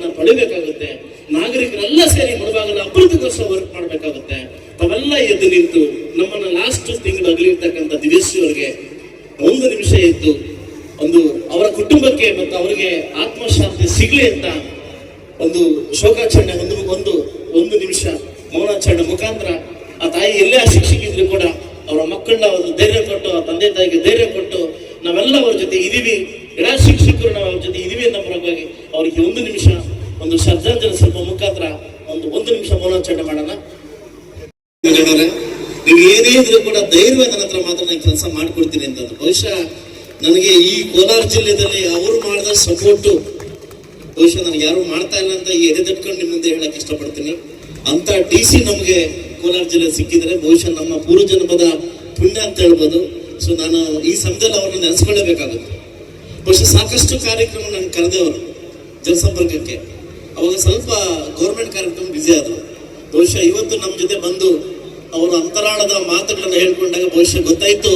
ಅನುದಾನಗಳನ್ನ ಪಡಿಬೇಕಾಗುತ್ತೆ. ನಾಗರಿಕರೆಲ್ಲ ಸೇರಿ ಮುಳಬಾಗಿಲ ಅಭಿವೃದ್ಧಿಗೋಸ್ಕರ ವರ್ಕ್ ಮಾಡಬೇಕಾಗುತ್ತೆ. ತಾವೆಲ್ಲ ಎದ್ದು ನಿಂತು ನಮ್ಮನ್ನ ಲಾಸ್ಟ್ ತಿಂಗಳು ಅಗಲಿರ್ತಕ್ಕಂಥ ದಿವ್ಯಶ್ರೀ ಅವರಿಗೆ ಒಂದು ನಿಮಿಷ ಇದ್ದು ಒಂದು ಅವರ ಕುಟುಂಬಕ್ಕೆ ಮತ್ತು ಅವರಿಗೆ ಆತ್ಮಶಾಂತಿ ಸಿಗ್ಲಿ ಅಂತ ಒಂದು ಶೋಕಾಚರಣೆ ಒಂದು ನಿಮಿಷ ಮೌನಾಚರಣೆ ಮುಖಾಂತರ ಆ ತಾಯಿ ಎಲ್ಲೇ ಶಿಕ್ಷಕಿದ್ರು ಕೂಡ ಅವರ ಮಕ್ಕಳನ್ನ ಒಂದು ಧೈರ್ಯ ಕೊಟ್ಟು, ಆ ತಂದೆ ತಾಯಿಗೆ ಧೈರ್ಯ ಕೊಟ್ಟು ನಾವೆಲ್ಲ ಅವ್ರ ಜೊತೆ ಇದೀವಿ, ಎಲ್ಲ ಶಿಕ್ಷಕರು ನಾವು ಅವ್ರ ಜೊತೆ ಇದೀವಿ ಅನ್ನೋ ಪರವಾಗಿ ಅವರಿಗೆ ಒಂದು ನಿಮಿಷ ಒಂದು ಶ್ರದ್ಧಾಂಜಲಿ ಸ್ವಲ್ಪ ಮುಖಾಂತರ ಒಂದು ನಿಮಿಷ ಮೌನಾಚರಣೆ ಮಾಡೋಣ. ನೀವು ಏನೇ ಇದ್ರು ಕೂಡ ಧೈರ್ಯ ನನ್ನ ಹತ್ರ ಮಾತ್ರ ನಾನು ಕೆಲಸ ಮಾಡ್ಕೊಡ್ತೀನಿ ಅಂತ. ಬಹುಶಃ ನನಗೆ ಈ ಕೋಲಾರ ಜಿಲ್ಲೆಯಲ್ಲಿ ಅವರು ಮಾಡಿದ ಸಪೋರ್ಟು ಬಹುಶಃ ನನಗೆ ಯಾರು ಮಾಡ್ತಾ ಇಲ್ಲ ಅಂತ ಈ ಎದೆದಟ್ಕೊಂಡು ನಿಮ್ಮ ಮುಂದೆ ಹೇಳಕ್ ಇಷ್ಟಪಡ್ತೀನಿ. ಅಂತ DC ನಮಗೆ ಕೋಲಾರ ಜಿಲ್ಲೆ ಸಿಕ್ಕಿದ್ರೆ ಬಹುಶಃ ನಮ್ಮ ಪೂರ್ವಜನ್ಮದ ಪುಣ್ಯ ಅಂತ ಹೇಳ್ಬೋದು. ಸೊ ನಾನು ಈ ಸಮಯದಲ್ಲಿ ಅವ್ರನ್ನ ನೆನೆಸ್ಕೊಳ್ಳೇಬೇಕಾಗುತ್ತೆ. ಬಹುಶಃ ಸಾಕಷ್ಟು ಕಾರ್ಯಕ್ರಮ ನಾನು ಕರೆದವರು ಜನಸಂಪರ್ಕಕ್ಕೆ, ಅವಾಗ ಸ್ವಲ್ಪ ಗೌರ್ಮೆಂಟ್ ಕಾರ್ಯಕ್ರಮ ಬ್ಯುಸಿ ಆದರು. ಬಹುಶಃ ಇವತ್ತು ನಮ್ಮ ಜೊತೆ ಬಂದು ಅವರು ಅಂತರಾಳದ ಮಾತುಗಳನ್ನ ಹೇಳ್ಕೊಂಡಾಗ ಬಹುಶಃ ಗೊತ್ತಾಯ್ತು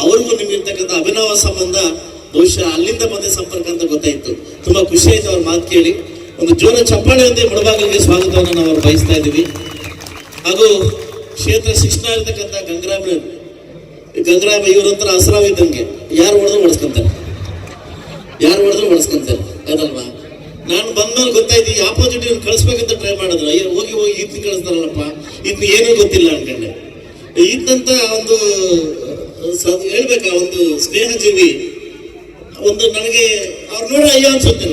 ಅವ್ರಿಗೂ ನಿಮ್ಗಿರ್ತಕ್ಕಂಥ ಅಭಿನವ ಸಂಬಂಧ ಬಹುಶಃ ಅಲ್ಲಿಂದ ಬಂದ ಸಂಪರ್ಕ ಅಂತ ಗೊತ್ತಾಯ್ತು. ತುಂಬಾ ಖುಷಿ ಆಯ್ತು ಅವ್ರ ಮಾತು ಕೇಳಿ. ಒಂದು ಜೋರ ಚಪ್ಪಾಳೆಯೊಂದೇ ಮುಳಬಾಗಿಲಿಗೆ ಸ್ವಾಗತವನ್ನು ನಾವು ಬಯಸ್ತಾ ಇದ್ದೀವಿ. ಹಾಗೂ ಕ್ಷೇತ್ರ ಶಿಕ್ಷಣ ಇರ್ತಕ್ಕಂಥ ಗಂಗರಾಮ ಇವರಂತರ ಹಸರಾವ್ ಇದ್ದಂಗೆ ಯಾರು ಹೊಡೆದ್ರು ಹೊಡೆಸ್ಕೊಂತಾರೆ ಅದಲ್ವಾ. ನಾನು ಬಂದ್ಮೇಲೆ ಗೊತ್ತಾಯ್ತು ಈ ಆಪೋಸಿಟ್ ಕಳಿಸ್ಬೇಕಂತ ಟ್ರೈ ಮಾಡಿದ್ರು. ಅಯ್ಯೋ ಹೋಗಿ ಇದನ್ನ ಕಳಿಸ್ತಾರಲ್ಲಪ್ಪ, ಇದನ್ನ ಏನೂ ಗೊತ್ತಿಲ್ಲ ಅನ್ಕೊಂಡೆ. ಇದ್ದಂತ ಒಂದು ಹೇಳ್ಬೇಕ ಒಂದು ಸ್ನೇಹ ಜೀವಿ ಒಂದು ನನಗೆ ಅವ್ರು ನೋಡ್ರೆ ಅಯ್ಯೋ ಅನ್ಸುತ್ತೆ.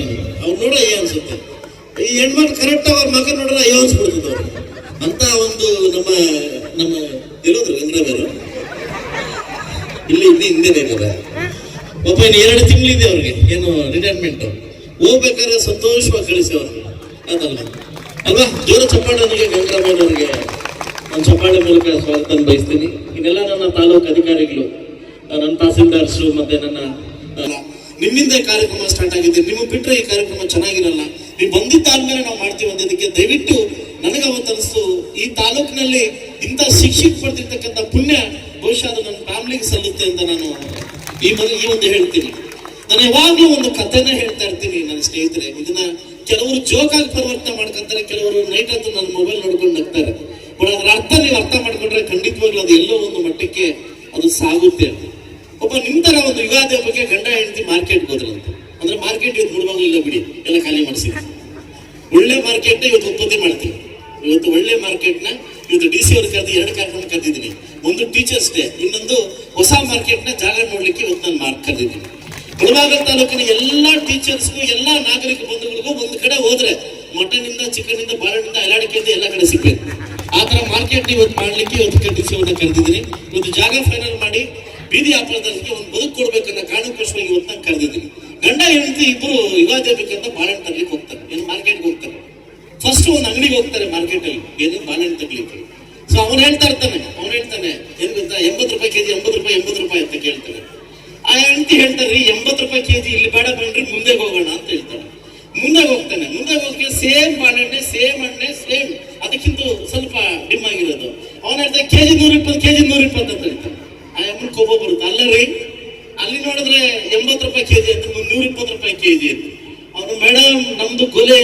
ಈ ಹೆಣ್ಮಕ್ಳು ಕರೆಕ್ಟ್ ಅವ್ರ ಮಗ ನೋಡ್ರೆ ಅಯ್ಯೋ ಅನ್ಸ್ಬಿಡ್ತದೆ ಅವ್ರು ಅಂತ ಒಂದು ನಮ್ಮ ಇರೋದ್ರು ಗಂಗರಾವರು ಇಲ್ಲಿ ಹಿಂದೆನೇ ಇದ್ದಾರೆ. ಒಬ್ಬ 2 ತಿಂಗಳಿದೆ ಅವ್ರಿಗೆ ಏನು ರಿಟೈರ್ಮೆಂಟ್. ಹೋಗ್ಬೇಕಾದ್ರೆ ಸಂತೋಷವಾಗಿ ಕಳಿಸಿ ಅವ್ರಿಗೆ ಅಲ್ವಾ. ಜೋರ ಚಪ್ಪಾಳೆಯೊಂದಿಗೆ ಗಂಗರಾಮಯ್ಯನವರಿಗೆ ನಾನು ಚಪ್ಪಾಳೆ ಮೂಲಕ ಸ್ವಾಗತ ಬಯಸ್ತೀನಿ. ಇನ್ನೆಲ್ಲ ನನ್ನ ತಾಲೂಕು ಅಧಿಕಾರಿಗಳು, ನನ್ನ ತಹಸೀಲ್ದಾರ್ಸು ಮತ್ತೆ ನನ್ನ ನಿಮ್ಮಿಂದ ಕಾರ್ಯಕ್ರಮ ಸ್ಟಾರ್ಟ್ ಆಗಿದೆ. ನಿಮ್ಮ ಬಿಟ್ಟರೆ ಈ ಕಾರ್ಯಕ್ರಮ ಚೆನ್ನಾಗಿರಲ್ಲ. ನೀವು ಬಂದಿದ್ದಾದ್ಮೇಲೆ ನಾವು ಮಾಡ್ತೀವಿ ಅಂದಿದ್ದಕ್ಕೆ ದಯವಿಟ್ಟು ನನಗೆ ಅವತ್ತು ಅನಿಸ್ತು ಈ ತಾಲೂಕಿನಲ್ಲಿ ಇಂಥ ಶಿಕ್ಷಕ ಪಡೆದಿರ್ತಕ್ಕಂಥ ಪುಣ್ಯ ಬಹುಶಃ ಅದು ನನ್ನ ಫ್ಯಾಮಿಲಿಗೆ ಸಲ್ಲುತ್ತೆ ಅಂತ ನಾನು ಈ ಒಂದು ಹೇಳ್ತೀನಿ. ನಾನು ಯಾವಾಗಲೂ ಒಂದು ಕಥೆನ ಹೇಳ್ತಾ ಇರ್ತೀನಿ ನನ್ನ ಸ್ನೇಹಿತರೆ. ಇದನ್ನ ಕೆಲವರು ಜೋಕಾಗಿ ಪರಿವರ್ತನೆ ಮಾಡ್ಕೊಂತಾರೆ, ಕೆಲವರು ನೈಟ್ ಅಂತೂ ನನ್ನ ಮೊಬೈಲ್ ನೋಡ್ಕೊಂಡು ನಗ್ತಾರೆ. ಬಟ್ ಅದರ ಅರ್ಥ ನೀವು ಅರ್ಥ ಮಾಡ್ಕೊಂಡ್ರೆ ಖಂಡಿತವಾಗ್ಲೂ ಅದು ಎಲ್ಲೋ ಒಂದು ಮಟ್ಟಕ್ಕೆ ಅದು ಸಾಗುತ್ತೆ. ಒಬ್ಬ ನಿಂತರ ಒಂದು ಯುಗಾದಿ ಹಬ್ಬಕ್ಕೆ ಗಂಡ ಹೆಂಡತಿ ಮಾರ್ಕೆಟ್ಗೆ ಹೋದ್ರಂತೆ. ಅಂದ್ರೆ ಮಾರ್ಕೆಟ್ ಇವತ್ತು ಮುಳುವಾಗಲಿಲ್ಲ ಬಿಡಿ, ಎಲ್ಲ ಖಾಲಿ ಮಾಡಿಸಿದ್ವಿ. ಒಳ್ಳೆ ಮಾರ್ಕೆಟ್ ಇವತ್ತು ಉತ್ಪತ್ತಿ ಮಾಡ್ತೀವಿ. ಇವತ್ತು ಒಳ್ಳೆ ಮಾರ್ಕೆಟ್ನ ಇವತ್ತು DC ಅವ್ರು ಕರೆದು 2 ಕಾರ್ಯಕ್ರಮ ಕರೆದಿದ್ದೀನಿ. ಒಂದು ಟೀಚರ್ಸ್ ಡೇ, ಇನ್ನೊಂದು ಹೊಸ ಮಾರ್ಕೆಟ್ನ ಜಾಗ ನೋಡ್ಲಿಕ್ಕೆ ಇವತ್ತು ನಾನು ಕರೆದಿದ್ದೀನಿ. ಮುಳಬಾಗಿಲು ತಾಲೂಕಿನ ಎಲ್ಲಾ ಟೀಚರ್ಸ್ಗೂ ಎಲ್ಲಾ ನಾಗರಿಕ ಬಂಧುಗಳಿಗೂ ಒಂದು ಕಡೆ ಹೋದ್ರೆ ಮಟನಿಂದ ಚಿಕನ್ನಿಂದ ಬಾಳೆಹಣ್ಣಿಂದ ಅಲಾಡಿಕೆಯಿಂದ ಎಲ್ಲ ಕಡೆ ಸಿಗ್ಬೇಕು. ಆ ತರ ಮಾರ್ಕೆಟ್ ಇವತ್ತು ಮಾಡ್ಲಿಕ್ಕೆ ಇವತ್ತು DC ಅವ್ರನ್ನ ಕರೆದಿದ್ದೀನಿ. ಇವತ್ತು ಜಾಗ ಫೈನಲ್ ಮಾಡಿ ಬೀದಿ ವ್ಯಾಪಾರದವರಿಗೆ ಒಂದು ಬದುಕು ಕೊಡ್ಬೇಕನ್ನ ಕಾರಣಕ್ಕೋಸ್ಕರ ಇವತ್ತು ನಾನು ಕರೆದಿದ್ದೀನಿ. ಗಂಡ ಹೆಂಡತಿ ಇಬ್ಬರು ಯುಗಾದಿ ಬೇಕಂತ ಬಾಳೆಹಣ್ಣು ತರ್ಲಿಕ್ಕೆ ಹೋಗ್ತಾರೆ. ಏನು ಮಾರ್ಕೆಟ್ಗೆ ಹೋಗ್ತಾರೆ. ಫಸ್ಟ್ ಒಂದು ಅಂಗಡಿಗೆ ಹೋಗ್ತಾರೆ ಮಾರ್ಕೆಟ್ ಅಲ್ಲಿ, ಏನು ಬಾಳೆಹಣ್ಣು ತರ್ಲಿಕ್ಕೆ. ಸೊ ಅವನು ಹೇಳ್ತಾನೆ ಏನ್ ಗೊತ್ತಾ, 80 ರೂಪಾಯಿ ಕೆಜಿ, 80 ರೂಪಾಯಿ ಅಂತ ಕೇಳ್ತಾನೆ. ಆ ಹೆಂಡತಿ ಹೇಳ್ತಾರೆ 80 ರೂಪಾಯಿ ಕೆಜಿ ಇಲ್ಲಿ ಬೇಡ ಬನ್ರಿ ಮುಂದೆ ಹೋಗೋಣ ಅಂತ ಹೇಳ್ತಾನೆ. ಮುಂದೆ ಹೋಗಿ ಸೇಮ್ ಬಾಳೆಹಣ್ಣೆ ಸೇಮ್ ಅದಕ್ಕಿಂತ ಸ್ವಲ್ಪ ಡಿಮ್ ಆಗಿರೋದು. ಅವನ ಹೇಳ್ತಾರೆ ಕೆಜಿ 120 ಅಂತ ಹೇಳ್ತಾನೆ. ಆ ಅಮ್ಮನ ಕೋಪ ಬರುತ್ತೆ. ಅಲ್ಲರಿ ಅಲ್ಲಿ ನೋಡಿದ್ರೆ 80 ರೂಪಾಯಿ ಕೆಜಿ ಅಂತ 120 ರೂಪಾಯಿ ಕೆಜಿ ಅಂತ. ಅವನು ಮೇಡಮ್ ನಮ್ದು ಕೊಲೆ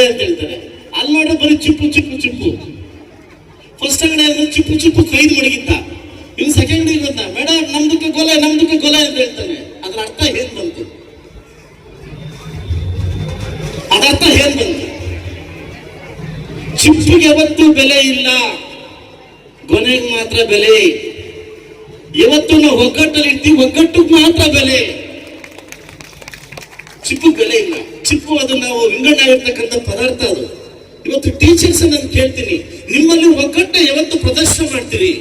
ಅಂತ ಹೇಳ್ತಾರೆ. ಅಲ್ಲಿ ನೋಡ್ರೆ ಬರೀ ಚಿಪ್ಪು. ಫಸ್ಟ್ ಅಂಗಡಿ ಚಿಪ್ಪು ಕೈದು ಮಡಗಿದ್ದ. ಇನ್ನು ಸೆಕೆಂಡ್ ಅಂಗಡಿ ಬಂದ, ಮೇಡಮ್ ನಮ್ದಕ್ಕೆ ಕೊಲೆ ಅಂತ ಹೇಳ್ತಾನೆ. ಅದ್ರ ಅರ್ಥ ಏನ್ ಬಂತು? ಚಿಪ್ಪಿಗೆ ಯಾವತ್ತೂ ಬೆಲೆ ಇಲ್ಲ, ಕೊನೆಗೆ ಮಾತ್ರ ಬೆಲೆ. ಇವತ್ತು ನಾವು ಒಗ್ಗಟ್ಟಲ್ಲಿ ಇರ್ತೀವಿ, ಒಗ್ಗಟ್ಟಿಗೆ ಮಾತ್ರ ಬೆಲೆ. ಚಿಪ್ಪು ಬೆಲೆ ಇಲ್ಲ. ಚಿಪ್ಪು ಅದು ನಾವು ವಿಂಗಡಣೆ ಪದಾರ್ಥ ಅದು. ಇವತ್ತು ಟೀಚರ್ಸ್ ನಾನು ಕೇಳ್ತೀನಿ, ನಿಮ್ಮಲ್ಲಿ ಒಗ್ಗಟ್ಟ ಯಾವತ್ತು ಪ್ರದರ್ಶನ ಮಾಡ್ತೀವಿ?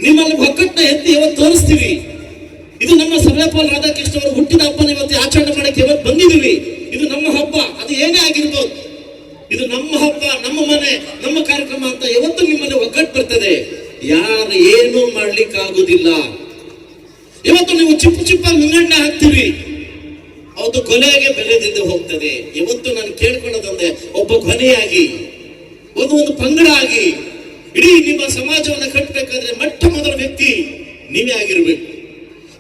ನಿಮ್ಮಲ್ಲಿ ಒಗ್ಗಟ್ಟ ಎತ್ತಿ ಯಾವತ್ತು ತೋರಿಸ್ತೀವಿ? ಇದು ನಮ್ಮ ಸರ್ವೇಪಾಲ್ ರಾಧಾಕೃಷ್ಣ ಅವರು ಹುಟ್ಟಿದ ಹಬ್ಬನ ಇವತ್ತು ಆಚರಣೆ ಮಾಡಕ್ಕೆ ಯಾವತ್ತು ಬಂದಿದ್ದೀವಿ. ಇದು ನಮ್ಮ ಹಬ್ಬ, ಅದು ಏನೇ ಆಗಿರ್ಬೋದು. ಇದು ನಮ್ಮ ಹಬ್ಬ, ನಮ್ಮ ಮನೆ, ನಮ್ಮ ಕಾರ್ಯಕ್ರಮ ಅಂತ ಯಾವತ್ತು ನಿಮ್ಮಲ್ಲಿ ಒಗ್ಗಟ್ಟು ಬರ್ತದೆ. ಯಾರು ಏನು ಮಾಡ್ಲಿಕ್ಕೆ ಆಗುದಿಲ್ಲ. ಇವತ್ತು ನೀವು ಚಿಪ್ಪಾಗಿ ವಿಂಗಡಣೆ ಹಾಕ್ತೀವಿ, ಅವತ್ತು ಕೊನೆಗೆ ಬೆಲೆದಿದ್ದು ಹೋಗ್ತದೆ. ಇವತ್ತು ನಾನು ಕೇಳ್ಕೊಳ್ಳೋದಂದ್ರೆ ಒಬ್ಬ ಕೊನೆಯಾಗಿ ಒಂದು ಪಂಗಡ ಆಗಿ ಇಡೀ ನಿಮ್ಮ ಸಮಾಜವನ್ನು ಕಟ್ಟಬೇಕಾದ್ರೆ ಮೊಟ್ಟ ಮೊದಲ ವ್ಯಕ್ತಿ ನೀವೇ ಆಗಿರ್ಬೇಕು.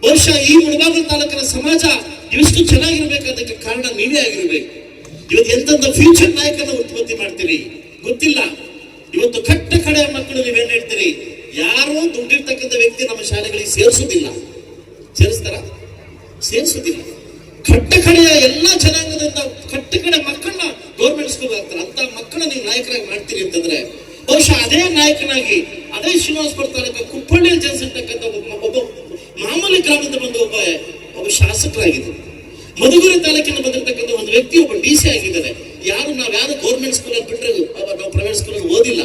ಬಹುಶಃ ಈ ಮುಳಬಾಗಿಲು ತಾಲೂಕಿನ ಸಮಾಜ ಇಷ್ಟು ಚೆನ್ನಾಗಿರ್ಬೇಕಂತಕ್ಕೆ ಕಾರಣ ನೀವೇ ಆಗಿರ್ಬೇಕು. ಇವತ್ತು ಎಂತೆಂಥ ಫ್ಯೂಚರ್ ನಾಯಕನ ಉತ್ಪತ್ತಿ ಮಾಡ್ತೀರಿ ಗೊತ್ತಿಲ್ಲ. ಇವತ್ತು ಕಟ್ಟ ಕಡೆಯ ಮಕ್ಕಳು ನೀವೇನ್ ಹೇಳ್ತೀರಿ, ಯಾರೋ ದುಡ್ಡಿರ್ತಕ್ಕಂಥ ವ್ಯಕ್ತಿ ನಮ್ಮ ಶಾಲೆಗಳಿಗೆ ಸೇರಿಸುವುದಿಲ್ಲ. ಸೇರಿಸ್ತಾರ? ಸೇರಿಸುವುದಿಲ್ಲ. ಕಟ್ಟ ಕಡೆಯ ಎಲ್ಲಾ ಜನಾಂಗದಿಂದ ಕಟ್ಟ ಕಡೆ ಮಕ್ಕಳನ್ನ ಗೌರ್ಮೆಂಟ್ ಸ್ಕೂಲ್ ಹಾಕ್ತಾರೆ. ಅಂತ ಮಕ್ಕಳನ್ನ ನೀವು ನಾಯಕರಾಗಿ ಮಾಡ್ತೀರಿ ಅಂತಂದ್ರೆ ಬಹುಶಃ ಅದೇ ನಾಯಕನಾಗಿ ಅದೇ ಶ್ರೀನಿವಾಸಪುರ ತಾಲೂಕು ಕುಪ್ಪಳ್ಳಿಯಲ್ಲಿ ಜನಿಸಿರ್ತಕ್ಕಂಥ ಒಬ್ಬ ಮಾಮೂಲಿ ಗ್ರಾಮದ ಬಂದ ಒಬ್ಬ ಶಾಸಕರಾಗಿದ್ದರು. ಮಧುಗಿರಿ ತಾಲೂಕಿನ ಬಂದಿರತಕ್ಕಂಥ ಒಂದು ವ್ಯಕ್ತಿ ಒಬ್ಬ DC ಆಗಿದ್ದಾರೆ. ನಾವ್ಯಾರು ಗೌರ್ಮೆಂಟ್ ಸ್ಕೂಲಲ್ಲಿ ಬಿಟ್ಟರೆ ನಾವು ಪ್ರೈವೇಟ್ ಸ್ಕೂಲಲ್ಲಿ ಓದಿಲ್ಲ.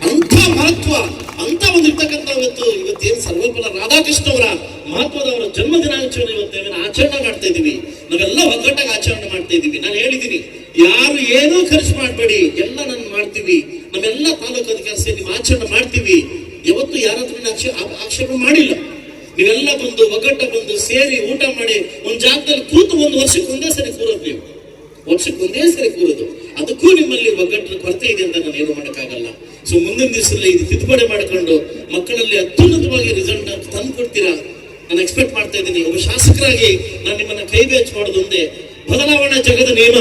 ಅಂತ ಮಹತ್ವ, ಅಂತ ಒಂದು ಇರ್ತಕ್ಕಂಥ ಇವತ್ತೇನು ಸರ್ವಪಲ್ಲ ರಾಧಾಕೃಷ್ಣ ಅವರ ಮಹತ್ವದವರ ಜನ್ಮ ದಿನಾಚರಣೆ ಇವತ್ತೇನು ಆಚರಣೆ ಮಾಡ್ತಾ ಇದೀವಿ. ನಾವೆಲ್ಲ ಒಗ್ಗಟ್ಟಾಗಿ ಆಚರಣೆ ಮಾಡ್ತಾ ಇದೀವಿ. ನಾನು ಹೇಳಿದ್ದೀನಿ, ಯಾರು ಏನೂ ಖರ್ಚು ಮಾಡಬೇಡಿ, ಎಲ್ಲ ನಾನು ಮಾಡ್ತೀವಿ. ನಮ್ಮೆಲ್ಲ ತಾಲೂಕು ಅಧಿಕಾರಿ ಸೇರಿ ನೀವು ಆಚರಣೆ ಮಾಡ್ತೀವಿ. ಯಾವತ್ತು ಯಾರ ಹತ್ರ ಆಕ್ಷೇಪ ಮಾಡಿಲ್ಲ. ನೀವೆಲ್ಲ ಬಂದು ಒಗ್ಗಟ್ಟ ಬಂದು ಸೇರಿ ಊಟ ಮಾಡಿ ಒಂದ್ ಜಾಗದಲ್ಲಿ ಕೂತು ಒಂದು ವರ್ಷಕ್ಕೆ ಒಂದೇ ಸರಿ ಕೂರೋದು. ನೀವು ವರ್ಷಕ್ಕೆ ಒಂದೇ ಸರಿ ಕೂರೋದು, ಅದಕ್ಕೂ ನಿಮ್ಮಲ್ಲಿ ಒಗ್ಗಟ್ಟಿನ ಕೊರತೆ ಇದೆ ಅಂತ ನಾನು ಏನು ಮಾಡೋಕ್ಕಾಗಲ್ಲ. ಸೊ ಮುಂದಿನ ದಿವಸದಲ್ಲಿ ಇದು ತಿದ್ದುಪಡಿ ಮಾಡಿಕೊಂಡು ಮಕ್ಕಳಲ್ಲಿ ಅತ್ಯುನ್ನತವಾಗಿ ರಿಸಲ್ಟ್ ತಂದು ಕೊಡ್ತೀರಾ ನಾನು ಎಕ್ಸ್ಪೆಕ್ಟ್ ಮಾಡ್ತಾ ಇದ್ದೀನಿ. ಒಬ್ಬ ಶಾಸಕರಾಗಿ ನಾನು ನಿಮ್ಮನ್ನ ಕೈ ಬೇಚ್ ಮಾಡೋದೊಂದೇ. ಬದಲಾವಣೆ ಜಗದ ನಿಯಮ.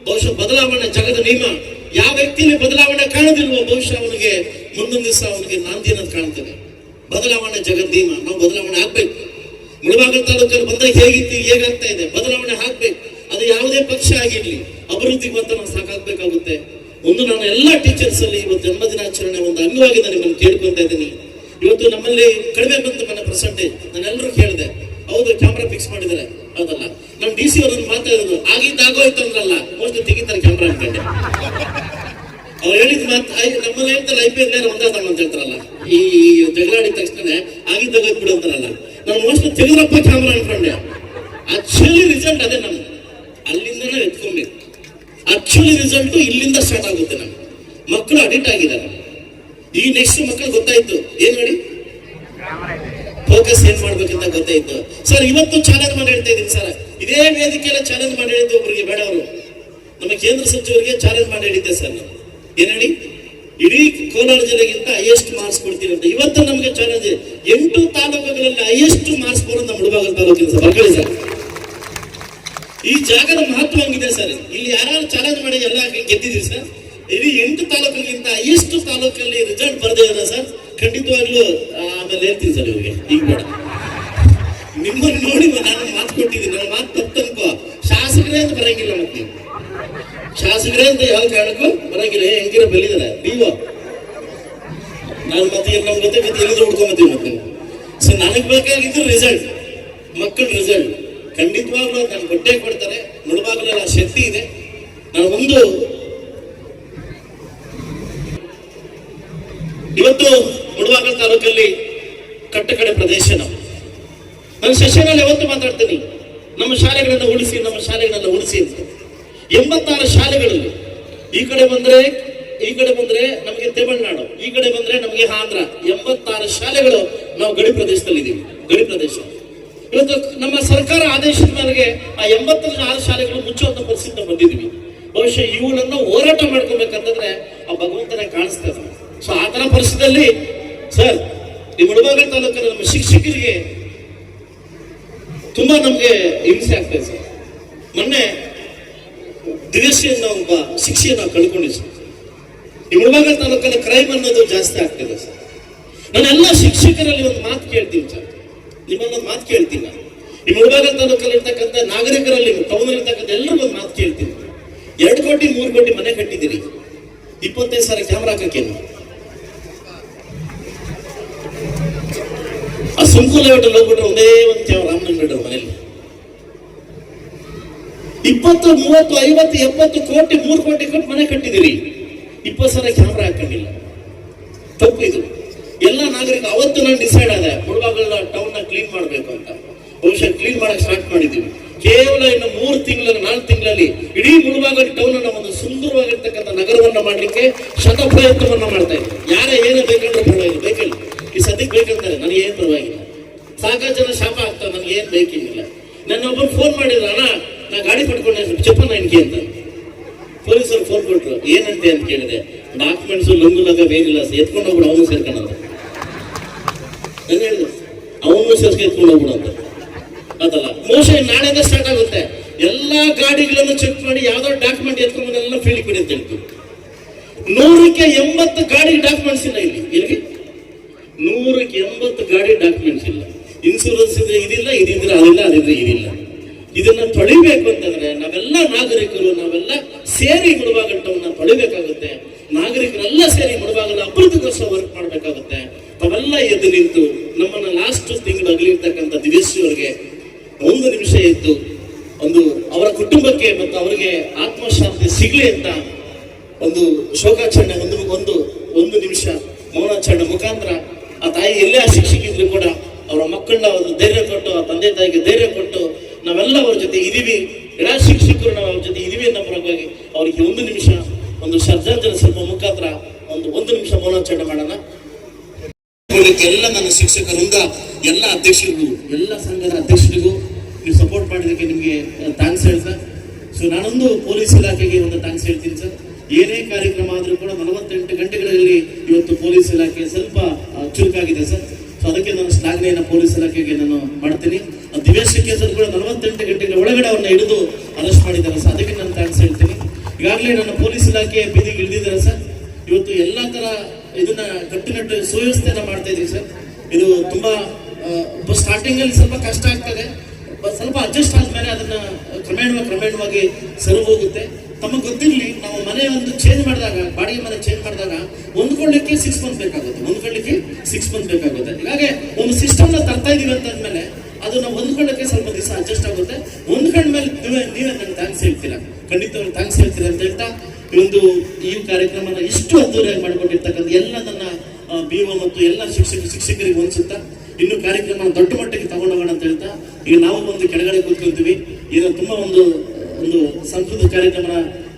ಬಹುಶಃ ಬದಲಾವಣೆ ಜಗದ ನಿಯಮ. ಯಾವ ವ್ಯಕ್ತಿಯಲ್ಲಿ ಬದಲಾವಣೆ ಕಾಣೋದಿಲ್ವೋ ಬಹುಶಃ ಅವನಿಗೆ ಮುಂದೊಂದು ದಿವಸ ಅವನಿಗೆ ನಾಂದಿ ಅನ್ನೋದು ಕಾಣ್ತದೆ. ಬದಲಾವಣೆ ಜಗದ್ದೀಮ. ನಾವು ಬದಲಾವಣೆ ಆಗ್ಬೇಕು. ಮುಳಬಾಗಿಲು ತಾಲೂಕಲ್ಲಿ ಬಂದಾಗ ಹೇಗಿತ್ತು ಹೇಗಾಗ್ತಾ ಇದೆ, ಬದಲಾವಣೆ ಆಗ್ಬೇಕು. ಅದು ಯಾವುದೇ ಪಕ್ಷ ಆಗಿರ್ಲಿ, ಅಭಿವೃದ್ಧಿಗೆ ಬಂತ ನಾವು ಸಾಕಾಗ್ಬೇಕಾಗುತ್ತೆ. ನಾನು ಎಲ್ಲ ಟೀಚರ್ಸ್ ಅಲ್ಲಿ ಇವತ್ತು ಜನ್ಮದಿನಾಚರಣೆ ಒಂದು ಅಂಗವಾಗಿ ನಾನು ನಿಮ್ಮನ್ನು ಕೇಳ್ಕೊತಾ ಇದ್ದೀನಿ. ಇವತ್ತು ನಮ್ಮಲ್ಲಿ ಕಡಿಮೆ ಬಂತು ನನ್ನ ಪರ್ಸೆಂಟೇಜ್. ನಾನೆಲ್ಲರೂ ಕೇಳಿದೆ, ಹೌದು ಕ್ಯಾಮ್ರಾ ಫಿಕ್ಸ್ ಮಾಡಿದ್ದಾರೆ, ಹೌದಲ್ಲ. ನಾನು DC ಅವರನ್ನು ಮಾತಾಡೋದು ಆಗಿದ್ದಾಗೋಯ್ತು ಅಂದ್ರಲ್ಲ, ಮೋಸ್ಟ್ ತೆಗಿತಾರೆ ಕ್ಯಾಮ್ರಾ ಅನ್ಕೊಂಡೆ. ಅವ್ರು ಹೇಳಿದ ಮಾತು ನಮ್ಮಲ್ಲಿ ಹೇಳ್ತಾರೆ IPL ಒಂದಾದ ಅಂತ ಹೇಳ್ತಾರಲ್ಲ, ಈ ಜಗಳಾಡಿದ ತಕ್ಷಣ ಆಗಿದ್ದಾಗೋಯ್ತು ಬಿಡು ಅಂತಾರಲ್ಲ. ನಾನು ಮೋಸ್ಟ್ ತೆಗೆದ್ರಪ್ಪ ಕ್ಯಾಮ್ರಾ ಅನ್ಕೊಂಡೆ. ಆಕ್ಚುಲಿ ರಿಸಲ್ಟ್ ಅದೇ ನಮ್ಗೆ ಅಲ್ಲಿಂದನೇ ಎತ್ಕೊಬೇಕು. ಆಕ್ಚುಲಿ ರಿಸಲ್ಟ್ ಇಲ್ಲಿಂದ ಸ್ಟಾರ್ಟ್ ಆಗುತ್ತೆ. ನಮ್ಗೆ ಮಕ್ಕಳು ಅಡಿಕ್ಟ್ ಆಗಿದ್ದಾರೆ. ಈ ನೆಕ್ಸ್ಟ್ ಮಕ್ಕಳು ಗೊತ್ತಾಯ್ತು ಏನ್ ಮಾಡಿ ಫೋಕಸ್ ಏನ್ ಮಾಡ್ಬೇಕಂತ ಗೊತ್ತಾಯ್ತು. ಸರ್ ಇವತ್ತು ಚಾಲೆಂಜ್ ಮಾಡಿ ಹೇಳ್ತಾ ಇದ್ದೀನಿ ಸರ್, ಇದೇ ವೇದಿಕೆಯಲ್ಲ ಚಾಲೆಂಜ್ ಮಾಡಿ ಹೇಳಿದ್ದು ಒಬ್ಬರಿಗೆ ಬೇಡ, ಅವರು ನಮ್ಮ ಕೇಂದ್ರ ಸಚಿವರಿಗೆ ಚಾಲೆಂಜ್ ಮಾಡಿ ಹೇಳಿದ್ದೆ ಸರ್. ನಾನು ಏನ್ ಹೇಳಿ, ಇಡೀ ಕೋಲಾರ ಜಿಲ್ಲೆಗಿಂತ ಹೈಯೆಸ್ಟ್ ಮಾರ್ಕ್ಸ್ ಕೊಡ್ತೀನಿ ಅಂತ. ಇವತ್ತು ನಮಗೆ ಚಾಲೆಂಜ್ 8 ತಾಲೂಕುಗಳಲ್ಲಿ ಹೈಯೆಸ್ಟ್ ಮಾರ್ಕ್ಸ್ ಬರೋದು ನಮ್ಮ ಮುಳಬಾಗಿಲು ತಾಲೂಕಿನ ಸರ್. ಬರ್ಕೊಳ್ಳಿ ಸರ್, ಈ ಜಾಗದ ಮಹತ್ವ ಹಂಗಿದೆ ಸರ್. ಇಲ್ಲಿ ಯಾರು ಚಾಲೆಂಜ್ ಮಾಡಿ ಎಲ್ಲ ಗೆದ್ದಿದ್ದೀರಿ ಸರ್. ಇಡೀ 8 ತಾಲೂಕಿಗಿಂತ ಹೈಯೆಸ್ಟ್ ತಾಲೂಕಲ್ಲಿ ರಿಸಲ್ಟ್ ಬರದೇ ಇದೆ ಸರ್. ಖಂಡಿತವಾಗ್ಲೂ ಆಮೇಲೆ ಹೇಳ್ತೀನಿ ಸರ್ ಇವ್ರಿಗೆ. ಈಗ ಬೇಡ, ನಿಮ್ಮನ್ನು ನೋಡಿ ನಾನು ಮಾತು ಕೊಟ್ಟಿದ್ದೀನಿ. ನನ್ನ ಮಾತು ತಪ್ಪನ್ಕೋ, ಶಾಸಕರೇ ಅಂತ ಬರಂಗಿಲ್ಲ. ಮತ್ತೆ ನೀವು ಶಾಸಕರೇ ಅಂತ ಯಾವ ಕಾರಣಕ್ಕೂ ಬರಂಗಿಲ್ಲ. ಹೆಂಗಿರೋ ಬೆಲ್ಲಿದ್ದಾರೆ ನೀವು. ನಾನು ಮತ್ತೆ ನಮ್ಮ ಜೊತೆ ಎಲ್ಲಿದ್ರು ಹುಡ್ಕೊಂಬತ್ತೀವಿ. ಮತ್ತೆ ಸೊ ನನಗೆ ಬೇಕಾಗಿದ್ದು ರಿಸಲ್ಟ್, ಮಕ್ಕಳ ರಿಸಲ್ಟ್. ಖಂಡಿತವಾಗ್ಲೂ ನಾನು ಕೊಟ್ಟೆ ಕೊಡ್ತಾರೆ. ಮುಳಬಾಗಿಲಲ್ಲಿ ಆ ಶಕ್ತಿ ಇದೆ. ನಾನು ಒಂದು ಇವತ್ತು ಮುಳಬಾಗಿಲು ತಾಲೂಕಲ್ಲಿ ಕಟ್ಟಕಡೆ ಪ್ರದೇಶ. ನಾನು ಸೆಷನಲ್ಲಿ ಯಾವತ್ತು ಮಾತಾಡ್ತೀನಿ, ನಮ್ಮ ಶಾಲೆಗಳನ್ನ ಉಳಿಸಿ, ನಮ್ಮ ಶಾಲೆಗಳನ್ನ ಉಳಿಸಿ ಅಂತ. 86 ಶಾಲೆಗಳಲ್ಲಿ ಈ ಕಡೆ ಬಂದ್ರೆ ನಮಗೆ ತಮಿಳುನಾಡು, ಈ ಕಡೆ ಬಂದ್ರೆ ನಮಗೆ ಆಂಧ್ರ. 86 ಶಾಲೆಗಳು ನಾವು ಗಡಿ ಪ್ರದೇಶದಲ್ಲಿ ಇದ್ದೀವಿ. ಗಡಿ ಪ್ರದೇಶ. ಇವತ್ತು ನಮ್ಮ ಸರ್ಕಾರ ಆದೇಶದ ಮೇರೆಗೆ ಆ 86 ಶಾಲೆಗಳು ಮುಚ್ಚುವಂತ ಪರಿಸ್ಥಿತಿ ಬಂದಿದ್ದೀವಿ. ಬಹುಶಃ ಇವುಗಳನ್ನ ಹೋರಾಟ ಮಾಡ್ಕೋಬೇಕಂತಂದ್ರೆ ಆ ಭಗವಂತನೇ ಕಾಣಿಸ್ತದೆ. ಸೊ ಆ ತರ ಪರಿಸ್ಥಿತಿಯಲ್ಲಿ ಸರ್, ಈ ಮುಳಬಾಗಿಲು ತಾಲೂಕಿನ ನಮ್ಮ ಶಿಕ್ಷಕರಿಗೆ ತುಂಬಾ ನಮ್ಗೆ ಹಿಂಸೆ ಆಗ್ತದೆ ಸರ್. ಮೊನ್ನೆ ದಿವ್ಯಶ್ರೀ ಒಬ್ಬ ಶಿಕ್ಷೆಯನ್ನು ನಾವು ಕಳ್ಕೊಂಡಿದ್ವಿ ಸರ್. ಈ ಮುಳಬಾಗಿಲು ತಾಲೂಕಲ್ಲಿ ಕ್ರೈಮ್ ಅನ್ನೋದು ಜಾಸ್ತಿ ಆಗ್ತದೆ ಸರ್. ನಾನೆಲ್ಲ ಶಿಕ್ಷಕರಲ್ಲಿ ಒಂದು ಮಾತು ಕೇಳ್ತೀನಿ ಸರ್, ನಿಮ್ಮನ್ನೊಂದು ಮಾತು ಕೇಳ್ತೀನಿ. ನಾನು ಈ ಮುಳಬಾಗಿಲು ತಾಲೂಕಲ್ಲಿ ಇರ್ತಕ್ಕಂಥ ನಾಗರಿಕರಲ್ಲಿ, ಟೌನ್ ಇರ್ತಕ್ಕಂಥ ಎಲ್ಲರಿಗೂ ಒಂದು ಮಾತು ಕೇಳ್ತೀನಿ. 2 ಕೋಟಿ 3 ಕೋಟಿ ಮನೆ ಕಟ್ಟಿದ್ದೀರಿ, 25 ಸಾವಿರ ಕ್ಯಾಮ್ರಾ ಹಾಕಕ್ಕೇನು? ಆ ಸುಂಕುಲ ಹೋಟೆಲ್ ಹೋಗ್ಬಿಟ್ರೆ ಒಂದೇ ಒಂದು ಕ್ಯಾಮ್ರಾ ರಾಮನಗರ ಮನೆಯಲ್ಲಿ 20 30 50 70 ಕೋಟಿ 3 ಕೋಟಿ ಕೊಟ್ಟು ಮನೆ ಕಟ್ಟಿದಿರಿ, 20 ಸಾವಿರ ಕ್ಯಾಮ್ರಾ ಹಾಕೊಂಡಿಲ್ಲ. ತಪ್ಪು ಇದು. ಎಲ್ಲ ನಾಗರಿಕ ಅವತ್ತು ನಾನು ಡಿಸೈಡ್ ಆದೆ ಮುಳಬಾಗಿಲು ಟೌನ್ ನ ಕ್ಲೀನ್ ಮಾಡ್ಬೇಕು ಅಂತ. ಬಹುಶಃ ಕ್ಲೀನ್ ಮಾಡಕ್ ಸ್ಟಾರ್ಟ್ ಮಾಡಿದ್ದೀವಿ. ಕೇವಲ ಇನ್ನು 3 ತಿಂಗಳಲ್ಲಿ 4 ತಿಂಗಳಲ್ಲಿ ಇಡೀ ಮುಳಬಾಗಿಲು ಟೌನ್ ಅನ್ನ ಒಂದು ಸುಂದರವಾಗಿರ್ತಕ್ಕಂಥ ನಗರವನ್ನ ಮಾಡ್ಲಿಕ್ಕೆ ಶತ ಪ್ರಯತ್ನವನ್ನ ಮಾಡ್ತಾ ಇದ್ದೀವಿ. ಯಾರೇ ಏನೇ ಬೇಕಂದ್ರೆ ಪರವಾಗಿಲ್ಲ, ಬೇಕಿಲ್ಲ. ಈ ಸದ್ಯಕ್ಕೆ ಬೇಕಂತಾರೆ, ನನಗೆ ಏನ್ ಪರವಾಗಿಲ್ಲ. ಸಾಕಷ್ಟು ಜನ ಶಾಪ ಆಗ್ತಾರೆ, ನನಗೆ ಏನ್ ಬೇಕಿಲ್ಲ. ನನ್ನ ಒಬ್ಬರು ಫೋನ್ ಮಾಡಿದ್ರು, ಅಣ್ಣ ನಾ ಗಾಡಿ ಪಡ್ಕೊಂಡೆ ಚಪ್ಪನ ಎನ್ಕೆ ಅಂತ. ಪೊಲೀಸರು ಫೋನ್ ಕೊಟ್ರು, ಏನಂತೆ ಅಂತ ಕೇಳಿದೆ. ಡಾಕ್ಯುಮೆಂಟ್ಸ್ ಲಂಗು ಲಂಗ ಬೇಕಿಲ್ಲ, ಎತ್ಕೊಂಡು ಹೋಗ್ಬಿಡು, ಅವನು ಸೇರ್ಕೊಂಡಂತ. ನಾನು ಹೇಳಿದೆ, ಅವನು ಸೇರ್ಸ್ಕೊಂಡು ಎತ್ಕೊಂಡು ಹೋಗ್ಬಿಡು ಅಂತ. ಅದಲ್ಲ ಮೋಸ ನಾಳೆಯಿಂದ ಸ್ಟಾರ್ಟ್ ಆಗುತ್ತೆ. ಎಲ್ಲಾ ಗಾಡಿಗಳನ್ನು ಚೆಕ್ ಮಾಡಿ ಯಾವ್ದೋ ಡಾಕ್ಯುಮೆಂಟ್ ಎತ್ಕೊಂಡ್ಬಂದೆಲ್ಲ ಫೀಲ್ಡ್ ಕೊಡಿ ಅಂತ ಹೇಳ್ತೀವಿ. 100ಕ್ಕೆ 80 ಗಾಡಿ ಡಾಕ್ಯುಮೆಂಟ್ಸ್ ಇಲ್ಲ ಇಲ್ಲಿ 100ಕ್ಕೆ 80 ಗಾಡಿ ಡಾಕ್ಯುಮೆಂಟ್ಸ್ ಇಲ್ಲ. ಇನ್ಸೂರೆನ್ಸ್ ಇದ್ರೆ ಇದಿಲ್ಲ, ಇದಿದ್ರೆ ಅದಿಲ್ಲ, ಅದಿದ್ರೆ ಇದಿಲ್ಲ. ಇದನ್ನ ತೊಳಿಬೇಕು ಅಂತಂದ್ರೆ ನಾವೆಲ್ಲ ನಾಗರಿಕರು ನಾವೆಲ್ಲ ಸೇರಿ ಮುಳುಬಾಗಿಲನ್ನ ತೊಳಿಬೇಕಾಗುತ್ತೆ. ನಾಗರಿಕರೆಲ್ಲ ಸೇರಿ ಮುಳುಬಾಗಿಲ ಅಭಿವೃದ್ಧಿಗೋಸ್ಕರ ವರ್ಕ್ ಮಾಡಬೇಕಾಗುತ್ತೆ. ತಾವೆಲ್ಲ ಎದ್ದು ನಿಂತು ನಮ್ಮನ್ನ ಲಾಸ್ಟ್ ತಿಂಗಳು ಅಗಲಿರ್ತಕ್ಕಂಥ ದಿವ್ಯಶ್ರೀ ಅವರಿಗೆ 1 ನಿಮಿಷ ಇದ್ದು ಒಂದು ಅವರ ಕುಟುಂಬಕ್ಕೆ ಮತ್ತು ಅವರಿಗೆ ಆತ್ಮಶಾಂತಿ ಸಿಗ್ಲಿ ಅಂತ ಒಂದು ಶೋಕಾಚರಣೆ ಒಂದು ನಿಮಿಷ ಮೌನಾಚರಣೆ ಮುಖಾಂತರ ಆ ತಾಯಿ ಎಲ್ಲೇ ಆ ಶಿಕ್ಷಕಿದ್ರು ಕೂಡ ಅವರ ಮಕ್ಕಳನ್ನ ಒಂದು ಧೈರ್ಯ ಕೊಟ್ಟು ಆ ತಂದೆ ತಾಯಿಗೆ ಧೈರ್ಯ ಕೊಟ್ಟು ನಾವೆಲ್ಲ ಅವ್ರ ಜೊತೆ ಇದೀವಿ, ಎಲ್ಲ ಶಿಕ್ಷಕರು ನಾವು ಅವ್ರ ಜೊತೆ ಇದೀವಿ ಅನ್ನೋ ಪರವಾಗಿ ಅವರಿಗೆ 1 ನಿಮಿಷ ಒಂದು ಶ್ರದ್ಧಾಂಜಲಿ ಸ್ವಲ್ಪ ಮುಖಾಂತರ ಒಂದು ನಿಮಿಷ ಮೌನಾಚರಣೆ ಮಾಡೋಣ. ಎಲ್ಲ ನನ್ನ ಶಿಕ್ಷಕರಿಂದ ಎಲ್ಲ ಅಧ್ಯಕ್ಷರಿಗೂ ಎಲ್ಲ ಸಂಘದ ಅಧ್ಯಕ್ಷರಿಗೂ ನೀವು ಸಪೋರ್ಟ್ ಮಾಡಿದಕ್ಕೆ ನಿಮಗೆ ಥ್ಯಾಂಕ್ಸ್ ಹೇಳ್ತಾ. ಸೊ ನಾನೊಂದು ಪೊಲೀಸ್ ಇಲಾಖೆಗೆ ಒಂದು ಥ್ಯಾಂಕ್ಸ್ ಹೇಳ್ತೀನಿ ಸರ್. ಏನೇ ಕಾರ್ಯಕ್ರಮ ಆದರೂ ಕೂಡ 48 ಗಂಟೆಗಳಲ್ಲಿ ಇವತ್ತು ಪೊಲೀಸ್ ಇಲಾಖೆ ಸ್ವಲ್ಪ ಚುರುಕಾಗಿದೆ ಸರ್. ಸೊ ಅದಕ್ಕೆ ನಾನು ಶ್ಲಾಘನೆಯನ್ನು ಪೊಲೀಸ್ ಇಲಾಖೆಗೆ ನಾನು ಮಾಡ್ತೀನಿ. ದಿವ್ಯಶ್ರೀ ಸರ್ ಕೂಡ 48 ಗಂಟೆಗಳ ಒಳಗಡೆ ಅವ್ರನ್ನ ಹಿಡಿದು ಅರೆಸ್ಟ್ ಮಾಡಿದ್ದಾರೆ ಸರ್. ಅದಕ್ಕೆ ನಾನು ಥ್ಯಾಂಕ್ಸ್ ಹೇಳ್ತೀನಿ. ಈಗಾಗಲೇ ನನ್ನ ಪೊಲೀಸ್ ಇಲಾಖೆ ಬೀದಿಗೆ ಇಳಿದಿದ್ದಾರೆ ಸರ್. ಇವತ್ತು ಎಲ್ಲ ತರ ಇದನ್ನ ಕಟ್ಟುನಿಟ್ಟು ಸುವ್ಯವಸ್ಥೆಯನ್ನ ಮಾಡ್ತಾ ಇದ್ದೀವಿ ಸರ್. ಇದು ತುಂಬಾ ಸ್ಟಾರ್ಟಿಂಗ್ ಅಲ್ಲಿ ಸ್ವಲ್ಪ ಕಷ್ಟ ಆಗ್ತದೆ, ಸ್ವಲ್ಪ ಅಡ್ಜಸ್ಟ್ ಆದ್ಮೇಲೆ ಅದನ್ನ ಕ್ರಮೇಣವಾಗಿ ಸರಿ ಹೋಗುತ್ತೆ. ತಮಗೆ ಗೊತ್ತಿರಲಿ, ನಾವು ಮನೆ ಒಂದು ಚೇಂಜ್ ಮಾಡಿದಾಗ, ಬಾಡಿಗೆ ಮನೆ ಚೇಂಜ್ ಮಾಡಿದಾಗ ಹೊಂದ್ಕೊಳ್ಳಿಕ್ಕೆ 6 ಮಂತ್ ಬೇಕಾಗುತ್ತೆ. ಹೀಗಾಗಿ ಒಂದು ಸಿಸ್ಟಮ್ ನ ತರ್ತಾ ಇದೀವಿ ಅಂತಂದ್ಮೇಲೆ ಅದು ನಾವು ಹೊಂದ್ಕೊಳ್ಳಕ್ಕೆ ಸ್ವಲ್ಪ ದಿವಸ ಅಡ್ಜಸ್ಟ್ ಆಗುತ್ತೆ. ಹೊಂದ್ಕೊಂಡ್ಮೇಲೆ ನೀವೇ ನಂಗೆ ಥ್ಯಾಂಕ್ಸ್ ಹೇಳ್ತೀರಾ, ಖಂಡಿತವಾಗಿ ಥ್ಯಾಂಕ್ಸ್ ಹೇಳ್ತೀರಾ ಅಂತ ಹೇಳ್ತಾ ಈ ಕಾರ್ಯಕ್ರಮನ ಇಷ್ಟು ಅದ್ದೂರಿಯಾಗಿ ಮಾಡಿಕೊಂಡಿರ್ತಕ್ಕಂಥ ಎಲ್ಲ ನನ್ನ BO ಮತ್ತು ಎಲ್ಲ ಶಿಕ್ಷಕರಿಗೆ ಹೊಂದಿಸುತ್ತಾ ಇನ್ನು ಕಾರ್ಯಕ್ರಮ ದೊಡ್ಡ ಮಟ್ಟಿಗೆ ತಗೊಂಡೋಗೋಣ ಅಂತ ಹೇಳ್ತಾ ಈಗ ನಾವು ಒಂದು ಕೆಳಗಡೆ ಕೂತ್ಕೊಳ್ತೀವಿ. ಈಗ ತುಂಬಾ ಒಂದು ಸಂಸ್ಕೃತ ಕಾರ್ಯಕ್ರಮ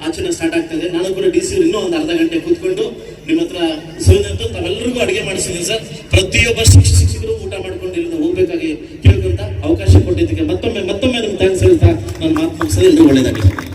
ಆಚರಣೆ ಸ್ಟಾರ್ಟ್ ಆಗ್ತದೆ. ನಾನು ಕೂಡ DC ಇನ್ನೂ ಒಂದು ಅರ್ಧ ಗಂಟೆ ಕೂತ್ಕೊಂಡು ನಿಮ್ಮ ಹತ್ರ ಸುರಿದಂತೂ ತಾವೆಲ್ಲರಿಗೂ ಅಡುಗೆ ಮಾಡಿಸಿದ್ದೀನಿ ಸರ್. ಪ್ರತಿಯೊಬ್ಬ ಶಿಕ್ಷಕರು ಊಟ ಮಾಡ್ಕೊಂಡು ಇಲ್ಲಿಂದ ಹೋಗ್ಬೇಕಾಗಿ ಕೇಳ್ಕೊಂತ ಅವಕಾಶ ಕೊಟ್ಟಿದ್ದಕ್ಕೆ ಮತ್ತೊಮ್ಮೆ ನಿಮ್ಗೆ ಥ್ಯಾಂಕ್ಸ್ ಹೇಳ್ತಾ ನಾನು ಮಾತು ಮುಗಿಸೋದು ಒಳ್ಳೆಯದಾಗಿದೆ.